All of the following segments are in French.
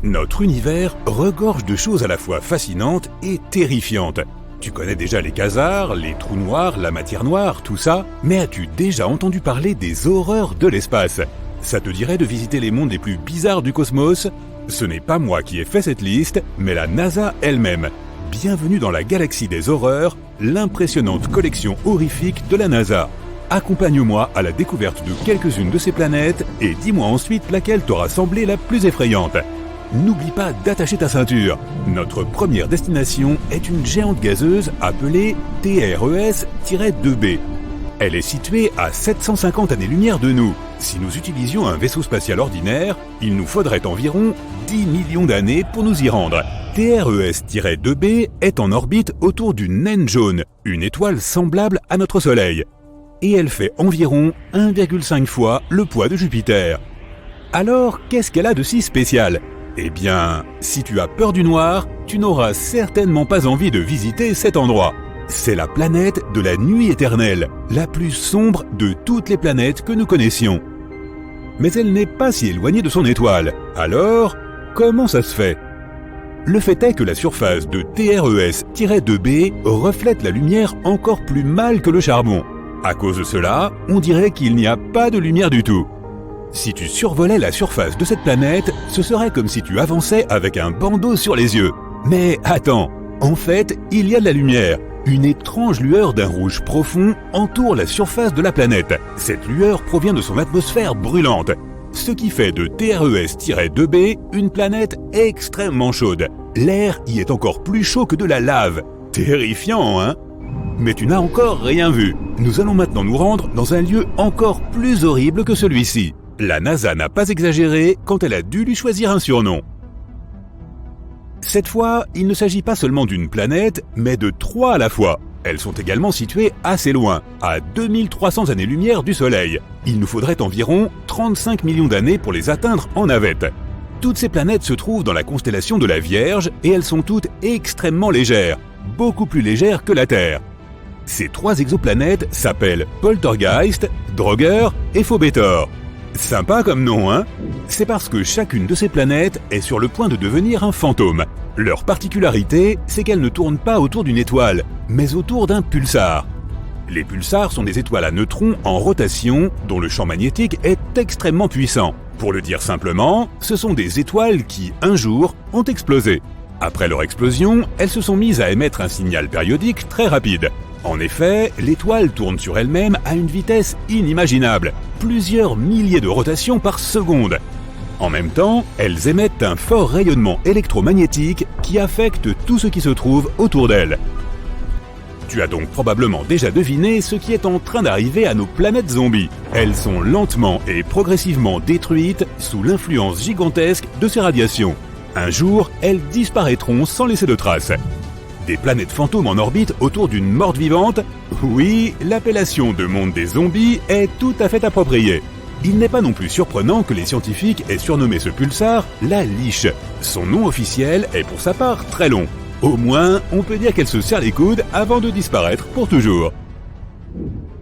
Notre univers regorge de choses à la fois fascinantes et terrifiantes. Tu connais déjà les quasars, les trous noirs, la matière noire, tout ça, mais as-tu déjà entendu parler des horreurs de l'espace? Ça te dirait de visiter les mondes les plus bizarres du cosmos? Ce n'est pas moi qui ai fait cette liste, mais la NASA elle-même. Bienvenue dans la galaxie des horreurs, l'impressionnante collection horrifique de la NASA. Accompagne-moi à la découverte de quelques-unes de ces planètes et dis-moi ensuite laquelle t'aura semblé la plus effrayante. N'oublie pas d'attacher ta ceinture. Notre première destination est une géante gazeuse appelée TRES-2b. Elle est située à 750 années-lumière de nous. Si nous utilisions un vaisseau spatial ordinaire, il nous faudrait environ 10 millions d'années pour nous y rendre. TRES-2b est en orbite autour d'une naine jaune, une étoile semblable à notre Soleil. Et elle fait environ 1,5 fois le poids de Jupiter. Alors, qu'est-ce qu'elle a de si spécial ? Eh bien, si tu as peur du noir, tu n'auras certainement pas envie de visiter cet endroit. C'est la planète de la nuit éternelle, la plus sombre de toutes les planètes que nous connaissions. Mais elle n'est pas si éloignée de son étoile. Alors, comment ça se fait ? Le fait est que la surface de TRES-2b reflète la lumière encore plus mal que le charbon. À cause de cela, on dirait qu'il n'y a pas de lumière du tout. Si tu survolais la surface de cette planète, ce serait comme si tu avançais avec un bandeau sur les yeux. Mais attends, en fait, il y a de la lumière. Une étrange lueur d'un rouge profond entoure la surface de la planète. Cette lueur provient de son atmosphère brûlante, ce qui fait de TRES-2b une planète extrêmement chaude. L'air y est encore plus chaud que de la lave. Terrifiant, hein ? Mais tu n'as encore rien vu. Nous allons maintenant nous rendre dans un lieu encore plus horrible que celui-ci. La NASA n'a pas exagéré quand elle a dû lui choisir un surnom. Cette fois, il ne s'agit pas seulement d'une planète, mais de 3 à la fois. Elles sont également situées assez loin, à 2300 années-lumière du Soleil. Il nous faudrait environ 35 millions d'années pour les atteindre en navette. Toutes ces planètes se trouvent dans la constellation de la Vierge et elles sont toutes extrêmement légères, beaucoup plus légères que la Terre. Ces 3 exoplanètes s'appellent Poltergeist, Draugr et Phobétor. Sympa comme nom, hein ? C'est parce que chacune de ces planètes est sur le point de devenir un fantôme. Leur particularité, c'est qu'elles ne tournent pas autour d'une étoile, mais autour d'un pulsar. Les pulsars sont des étoiles à neutrons en rotation dont le champ magnétique est extrêmement puissant. Pour le dire simplement, ce sont des étoiles qui, un jour, ont explosé. Après leur explosion, elles se sont mises à émettre un signal périodique très rapide. En effet, l'étoile tourne sur elle-même à une vitesse inimaginable, plusieurs milliers de rotations par seconde. En même temps, elles émettent un fort rayonnement électromagnétique qui affecte tout ce qui se trouve autour d'elles. Tu as donc probablement déjà deviné ce qui est en train d'arriver à nos planètes zombies. Elles sont lentement et progressivement détruites sous l'influence gigantesque de ces radiations. Un jour, elles disparaîtront sans laisser de traces. Des planètes fantômes en orbite autour d'une morte vivante ? Oui, l'appellation de monde des zombies est tout à fait appropriée. Il n'est pas non plus surprenant que les scientifiques aient surnommé ce pulsar la Liche. Son nom officiel est pour sa part très long. Au moins, on peut dire qu'elle se serre les coudes avant de disparaître pour toujours.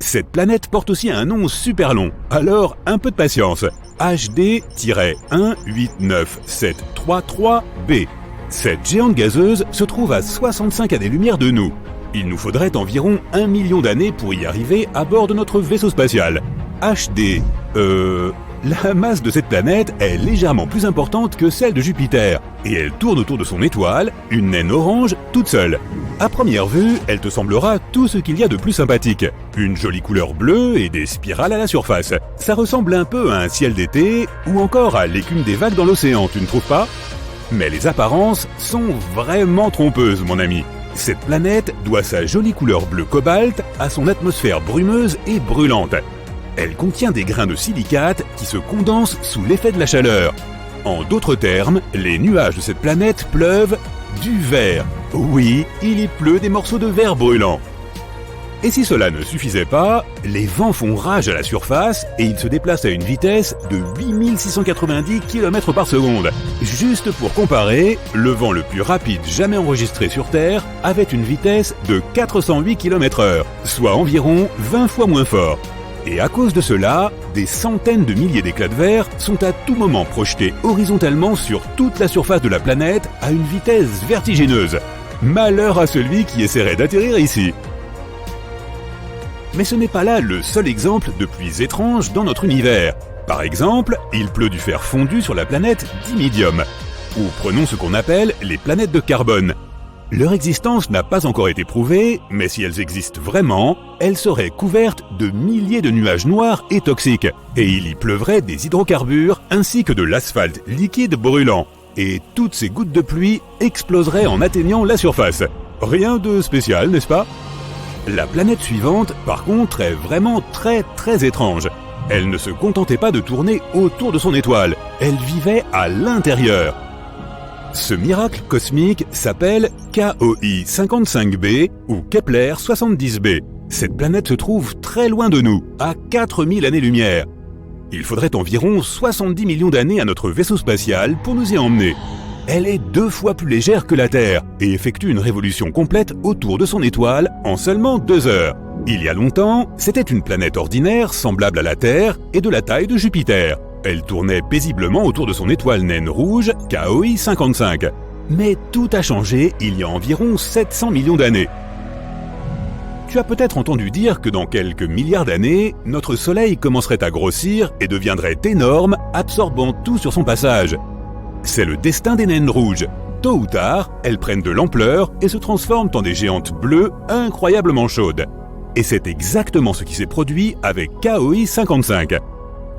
Cette planète porte aussi un nom super long, alors un peu de patience. HD-18973b. Cette géante gazeuse se trouve à 65 années-lumière de nous. Il nous faudrait environ 1 million d'années pour y arriver à bord de notre vaisseau spatial. La masse de cette planète est légèrement plus importante que celle de Jupiter, et elle tourne autour de son étoile, une naine orange, toute seule. À première vue, elle te semblera tout ce qu'il y a de plus sympathique. Une jolie couleur bleue et des spirales à la surface. Ça ressemble un peu à un ciel d'été, ou encore à l'écume des vagues dans l'océan, tu ne trouves pas ? Mais les apparences sont vraiment trompeuses, mon ami. Cette planète doit sa jolie couleur bleu cobalt à son atmosphère brumeuse et brûlante. Elle contient des grains de silicate qui se condensent sous l'effet de la chaleur. En d'autres termes, les nuages de cette planète pleuvent du verre. Oui, il y pleut des morceaux de verre brûlants. Et si cela ne suffisait pas, les vents font rage à la surface et ils se déplacent à une vitesse de 8690 km par seconde. Juste pour comparer, le vent le plus rapide jamais enregistré sur Terre avait une vitesse de 408 km/h, soit environ 20 fois moins fort. Et à cause de cela, des centaines de milliers d'éclats de verre sont à tout moment projetés horizontalement sur toute la surface de la planète à une vitesse vertigineuse. Malheur à celui qui essaierait d'atterrir ici. Mais ce n'est pas là le seul exemple de pluies étranges dans notre univers. Par exemple, il pleut du fer fondu sur la planète Dimidium. Ou prenons ce qu'on appelle les planètes de carbone. Leur existence n'a pas encore été prouvée, mais si elles existent vraiment, elles seraient couvertes de milliers de nuages noirs et toxiques, et il y pleuvrait des hydrocarbures ainsi que de l'asphalte liquide brûlant. Et toutes ces gouttes de pluie exploseraient en atteignant la surface. Rien de spécial, n'est-ce pas? La planète suivante, par contre, est vraiment très étrange. Elle ne se contentait pas de tourner autour de son étoile, elle vivait à l'intérieur. Ce miracle cosmique s'appelle KOI 55b ou Kepler 70b. Cette planète se trouve très loin de nous, à 4000 années-lumière. Il faudrait environ 70 millions d'années à notre vaisseau spatial pour nous y emmener. Elle est 2 fois plus légère que la Terre et effectue une révolution complète autour de son étoile en seulement 2 heures. Il y a longtemps, c'était une planète ordinaire semblable à la Terre et de la taille de Jupiter. Elle tournait paisiblement autour de son étoile naine rouge, KOI 55. Mais tout a changé il y a environ 700 millions d'années. Tu as peut-être entendu dire que dans quelques milliards d'années, notre Soleil commencerait à grossir et deviendrait énorme, absorbant tout sur son passage. C'est le destin des naines rouges. Tôt ou tard, elles prennent de l'ampleur et se transforment en des géantes bleues incroyablement chaudes. Et c'est exactement ce qui s'est produit avec KOI 55.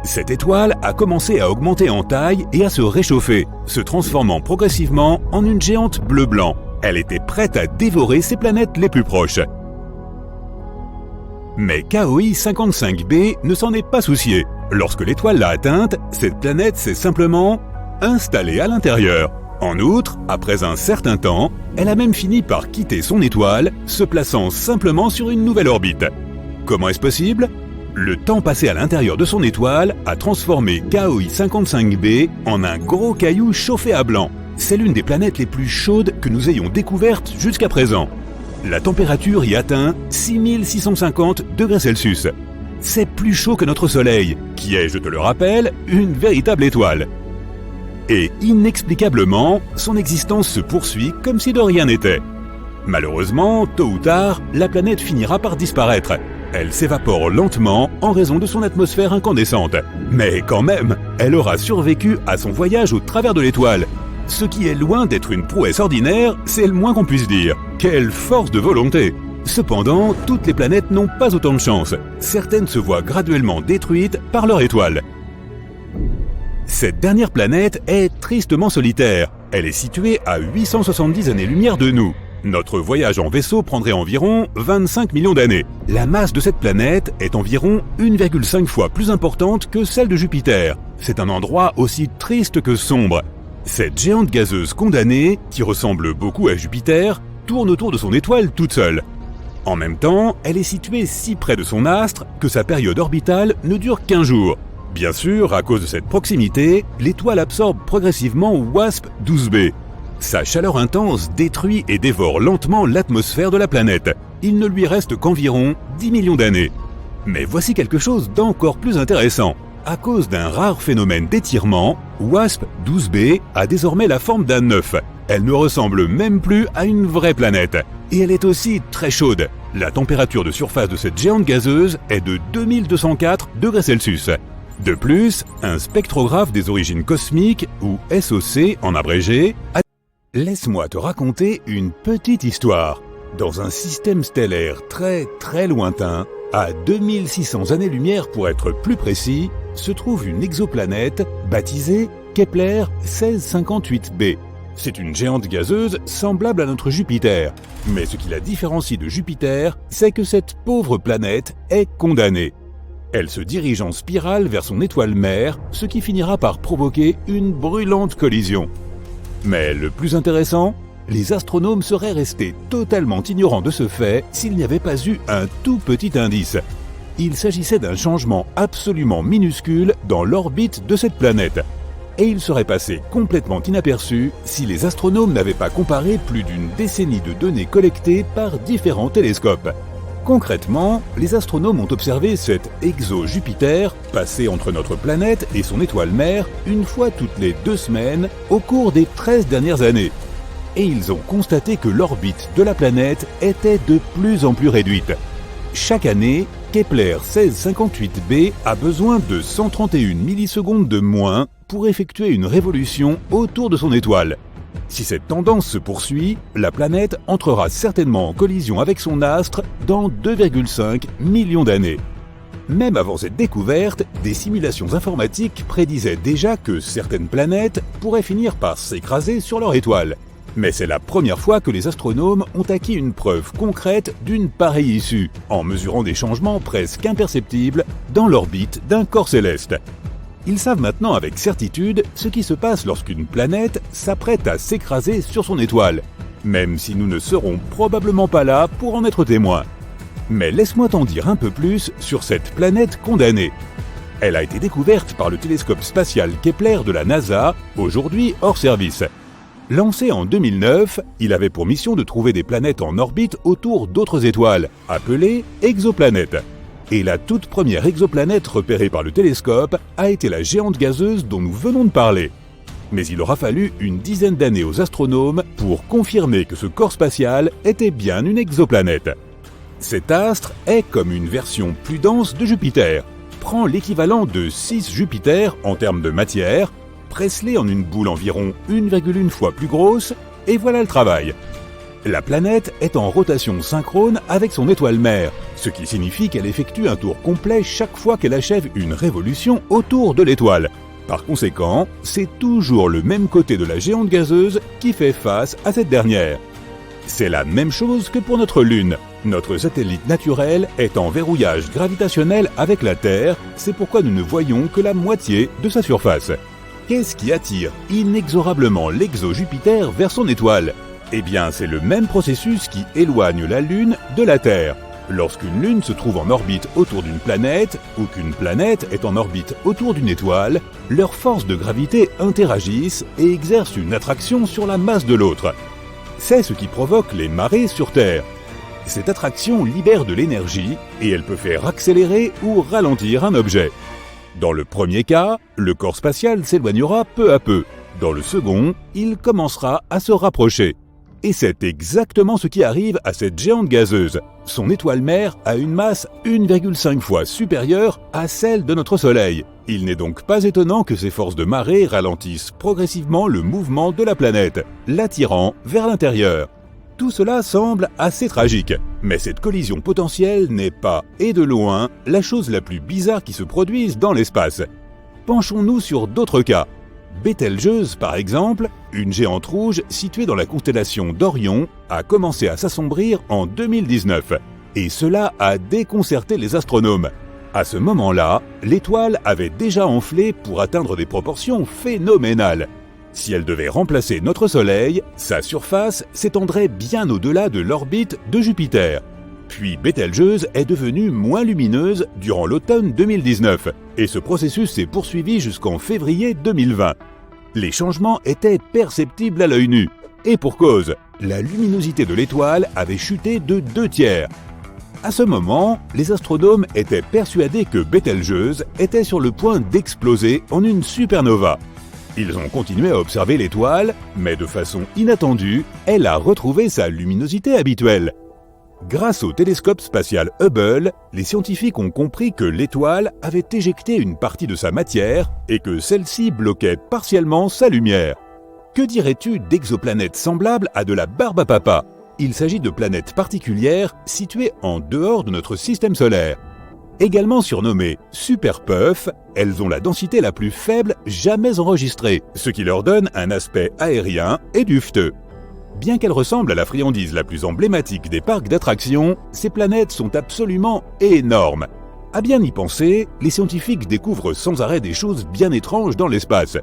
Cette étoile a commencé à augmenter en taille et à se réchauffer, se transformant progressivement en une géante bleu-blanc. Elle était prête à dévorer ses planètes les plus proches. Mais KOI 55b ne s'en est pas soucié. Lorsque l'étoile l'a atteinte, cette planète s'est simplement installée à l'intérieur. En outre, après un certain temps, elle a même fini par quitter son étoile, se plaçant simplement sur une nouvelle orbite. Comment est-ce possible ? Le temps passé à l'intérieur de son étoile a transformé KOI 55b en un gros caillou chauffé à blanc. C'est l'une des planètes les plus chaudes que nous ayons découvertes jusqu'à présent. La température y atteint 6650 degrés Celsius. C'est plus chaud que notre Soleil, qui est, je te le rappelle, une véritable étoile. Et inexplicablement, son existence se poursuit comme si de rien n'était. Malheureusement, tôt ou tard, la planète finira par disparaître. Elle s'évapore lentement en raison de son atmosphère incandescente. Mais quand même, elle aura survécu à son voyage au travers de l'étoile. Ce qui est loin d'être une prouesse ordinaire, c'est le moins qu'on puisse dire. Quelle force de volonté! Cependant, toutes les planètes n'ont pas autant de chance. Certaines se voient graduellement détruites par leur étoile. Cette dernière planète est tristement solitaire. Elle est située à 870 années-lumière de nous. Notre voyage en vaisseau prendrait environ 25 millions d'années. La masse de cette planète est environ 1,5 fois plus importante que celle de Jupiter. C'est un endroit aussi triste que sombre. Cette géante gazeuse condamnée, qui ressemble beaucoup à Jupiter, tourne autour de son étoile toute seule. En même temps, elle est située si près de son astre que sa période orbitale ne dure qu'1 jour. Bien sûr, à cause de cette proximité, l'étoile absorbe progressivement WASP-12b. Sa chaleur intense détruit et dévore lentement l'atmosphère de la planète. Il ne lui reste qu'environ 10 millions d'années. Mais voici quelque chose d'encore plus intéressant. À cause d'un rare phénomène d'étirement, WASP-12b a désormais la forme d'un œuf. Elle ne ressemble même plus à une vraie planète. Et elle est aussi très chaude. La température de surface de cette géante gazeuse est de 2204 degrés Celsius. De plus, un spectrographe des origines cosmiques, ou SOC en abrégé, a... Laisse-moi te raconter une petite histoire. Dans un système stellaire très lointain, à 2600 années-lumière pour être plus précis, se trouve une exoplanète baptisée Kepler 1658b. C'est une géante gazeuse semblable à notre Jupiter. Mais ce qui la différencie de Jupiter, c'est que cette pauvre planète est condamnée. Elle se dirige en spirale vers son étoile mère, ce qui finira par provoquer une brûlante collision. Mais le plus intéressant, les astronomes seraient restés totalement ignorants de ce fait s'il n'y avait pas eu un tout petit indice. Il s'agissait d'un changement absolument minuscule dans l'orbite de cette planète. Et il serait passé complètement inaperçu si les astronomes n'avaient pas comparé plus d'une décennie de données collectées par différents télescopes. Concrètement, les astronomes ont observé cet exo-Jupiter passer entre notre planète et son étoile mère une fois toutes les 2 semaines au cours des 13 dernières années. Et ils ont constaté que l'orbite de la planète était de plus en plus réduite. Chaque année, Kepler 1658b a besoin de 131 millisecondes de moins pour effectuer une révolution autour de son étoile. Si cette tendance se poursuit, la planète entrera certainement en collision avec son astre dans 2,5 millions d'années. Même avant cette découverte, des simulations informatiques prédisaient déjà que certaines planètes pourraient finir par s'écraser sur leur étoile. Mais c'est la première fois que les astronomes ont acquis une preuve concrète d'une pareille issue, en mesurant des changements presque imperceptibles dans l'orbite d'un corps céleste. Ils savent maintenant avec certitude ce qui se passe lorsqu'une planète s'apprête à s'écraser sur son étoile, même si nous ne serons probablement pas là pour en être témoins. Mais laisse-moi t'en dire un peu plus sur cette planète condamnée. Elle a été découverte par le télescope spatial Kepler de la NASA, aujourd'hui hors service. Lancé en 2009, il avait pour mission de trouver des planètes en orbite autour d'autres étoiles, appelées exoplanètes. Et la toute première exoplanète repérée par le télescope a été la géante gazeuse dont nous venons de parler. Mais il aura fallu une dizaine d'années aux astronomes pour confirmer que ce corps spatial était bien une exoplanète. Cet astre est comme une version plus dense de Jupiter, prend l'équivalent de 6 Jupiters en termes de matière, presse-les en une boule environ 1,1 fois plus grosse, et voilà le travail. La planète est en rotation synchrone avec son étoile mère, ce qui signifie qu'elle effectue un tour complet chaque fois qu'elle achève une révolution autour de l'étoile. Par conséquent, c'est toujours le même côté de la géante gazeuse qui fait face à cette dernière. C'est la même chose que pour notre Lune. Notre satellite naturel est en verrouillage gravitationnel avec la Terre, c'est pourquoi nous ne voyons que la moitié de sa surface. Qu'est-ce qui attire inexorablement l'exo-Jupiter vers son étoile ? Eh bien, c'est le même processus qui éloigne la Lune de la Terre. Lorsqu'une Lune se trouve en orbite autour d'une planète, ou qu'une planète est en orbite autour d'une étoile, leurs forces de gravité interagissent et exercent une attraction sur la masse de l'autre. C'est ce qui provoque les marées sur Terre. Cette attraction libère de l'énergie et elle peut faire accélérer ou ralentir un objet. Dans le premier cas, le corps spatial s'éloignera peu à peu. Dans le second, il commencera à se rapprocher. Et c'est exactement ce qui arrive à cette géante gazeuse. Son étoile mère a une masse 1,5 fois supérieure à celle de notre Soleil. Il n'est donc pas étonnant que ces forces de marée ralentissent progressivement le mouvement de la planète, l'attirant vers l'intérieur. Tout cela semble assez tragique, mais cette collision potentielle n'est pas, et de loin, la chose la plus bizarre qui se produise dans l'espace. Penchons-nous sur d'autres cas. Bételgeuse, par exemple, une géante rouge située dans la constellation d'Orion, a commencé à s'assombrir en 2019. Et cela a déconcerté les astronomes. À ce moment-là, l'étoile avait déjà enflé pour atteindre des proportions phénoménales. Si elle devait remplacer notre Soleil, sa surface s'étendrait bien au-delà de l'orbite de Jupiter. Puis Bételgeuse est devenue moins lumineuse durant l'automne 2019, et ce processus s'est poursuivi jusqu'en février 2020. Les changements étaient perceptibles à l'œil nu, et pour cause, la luminosité de l'étoile avait chuté de 2/3. À ce moment, les astronomes étaient persuadés que Bételgeuse était sur le point d'exploser en une supernova. Ils ont continué à observer l'étoile, mais de façon inattendue, elle a retrouvé sa luminosité habituelle. Grâce au télescope spatial Hubble, les scientifiques ont compris que l'étoile avait éjecté une partie de sa matière et que celle-ci bloquait partiellement sa lumière. Que dirais-tu d'exoplanètes semblables à de la barbe à papa ? Il s'agit de planètes particulières situées en dehors de notre système solaire. Également surnommées super-puffs, elles ont la densité la plus faible jamais enregistrée, ce qui leur donne un aspect aérien et dufteux. Bien qu'elles ressemblent à la friandise la plus emblématique des parcs d'attractions, ces planètes sont absolument énormes. À bien y penser, les scientifiques découvrent sans arrêt des choses bien étranges dans l'espace.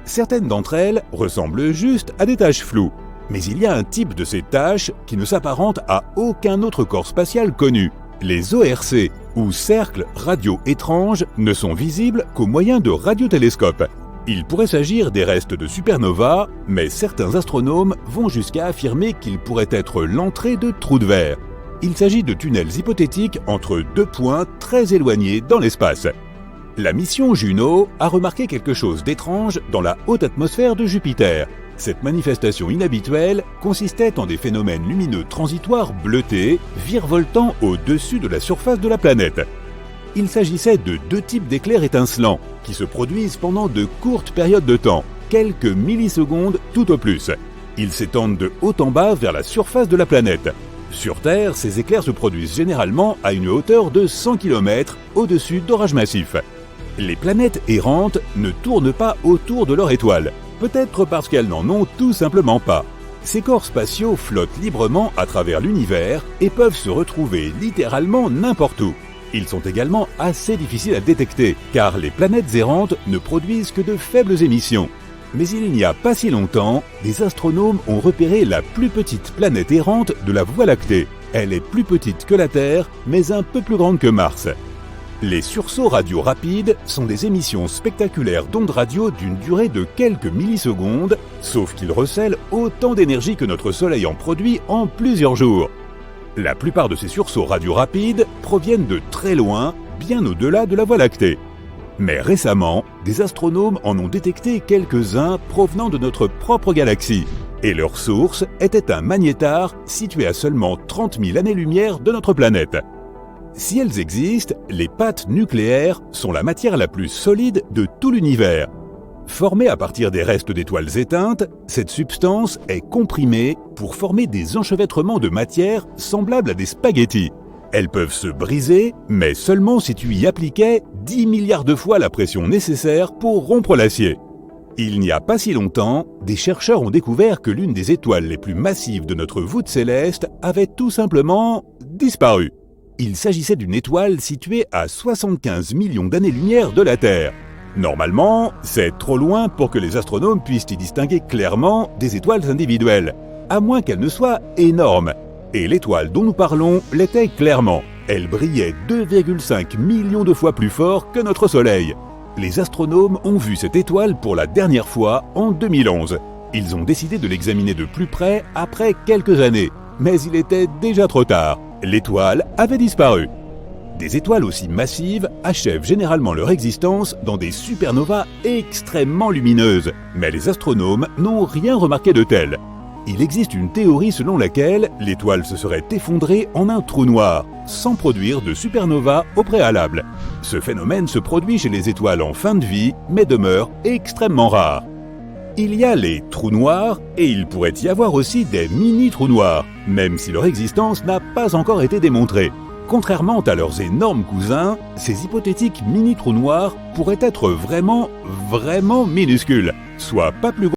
Certaines d'entre elles ressemblent juste à des taches floues. Mais il y a un type de ces taches qui ne s'apparente à aucun autre corps spatial connu. Les ORC, ou cercles radio étranges, ne sont visibles qu'au moyen de radiotélescopes. Il pourrait s'agir des restes de supernovas, mais certains astronomes vont jusqu'à affirmer qu'ils pourraient être l'entrée de trous de verre. Il s'agit de tunnels hypothétiques entre deux points très éloignés dans l'espace. La mission Juno a remarqué quelque chose d'étrange dans la haute atmosphère de Jupiter. Cette manifestation inhabituelle consistait en des phénomènes lumineux transitoires bleutés virevoltant au-dessus de la surface de la planète. Il s'agissait de deux types d'éclairs étincelants qui se produisent pendant de courtes périodes de temps, quelques millisecondes tout au plus. Ils s'étendent de haut en bas vers la surface de la planète. Sur Terre, ces éclairs se produisent généralement à une hauteur de 100 km au-dessus d'orages massifs. Les planètes errantes ne tournent pas autour de leur étoile, peut-être parce qu'elles n'en ont tout simplement pas. Ces corps spatiaux flottent librement à travers l'univers et peuvent se retrouver littéralement n'importe où. Ils sont également assez difficiles à détecter, car les planètes errantes ne produisent que de faibles émissions. Mais il n'y a pas si longtemps, des astronomes ont repéré la plus petite planète errante de la Voie lactée. Elle est plus petite que la Terre, mais un peu plus grande que Mars. Les sursauts radio rapides sont des émissions spectaculaires d'ondes radio d'une durée de quelques millisecondes, sauf qu'ils recèlent autant d'énergie que notre Soleil en produit en plusieurs jours. La plupart de ces sursauts radio rapides proviennent de très loin, bien au-delà de la Voie lactée. Mais récemment, des astronomes en ont détecté quelques-uns provenant de notre propre galaxie. Et leur source était un magnétar situé à seulement 30 000 années-lumière de notre planète. Si elles existent, les pattes nucléaires sont la matière la plus solide de tout l'univers. Formée à partir des restes d'étoiles éteintes, cette substance est comprimée pour former des enchevêtrements de matière semblables à des spaghettis. Elles peuvent se briser, mais seulement si tu y appliquais 10 milliards de fois la pression nécessaire pour rompre l'acier. Il n'y a pas si longtemps, des chercheurs ont découvert que l'une des étoiles les plus massives de notre voûte céleste avait tout simplement disparu. Il s'agissait d'une étoile située à 75 millions d'années-lumière de la Terre. Normalement, c'est trop loin pour que les astronomes puissent y distinguer clairement des étoiles individuelles, à moins qu'elles ne soient énormes. Et l'étoile dont nous parlons l'était clairement. Elle brillait 2,5 millions de fois plus fort que notre Soleil. Les astronomes ont vu cette étoile pour la dernière fois en 2011. Ils ont décidé de l'examiner de plus près après quelques années, mais il était déjà trop tard. L'étoile avait disparu. Des étoiles aussi massives achèvent généralement leur existence dans des supernovas extrêmement lumineuses, mais les astronomes n'ont rien remarqué de tel. Il existe une théorie selon laquelle l'étoile se serait effondrée en un trou noir, sans produire de supernova au préalable. Ce phénomène se produit chez les étoiles en fin de vie, mais demeure extrêmement rare. Il y a les trous noirs et il pourrait y avoir aussi des mini-trous noirs, même si leur existence n'a pas encore été démontrée. Contrairement à leurs énormes cousins, ces hypothétiques mini-trous noirs pourraient être vraiment minuscules, soit pas plus gros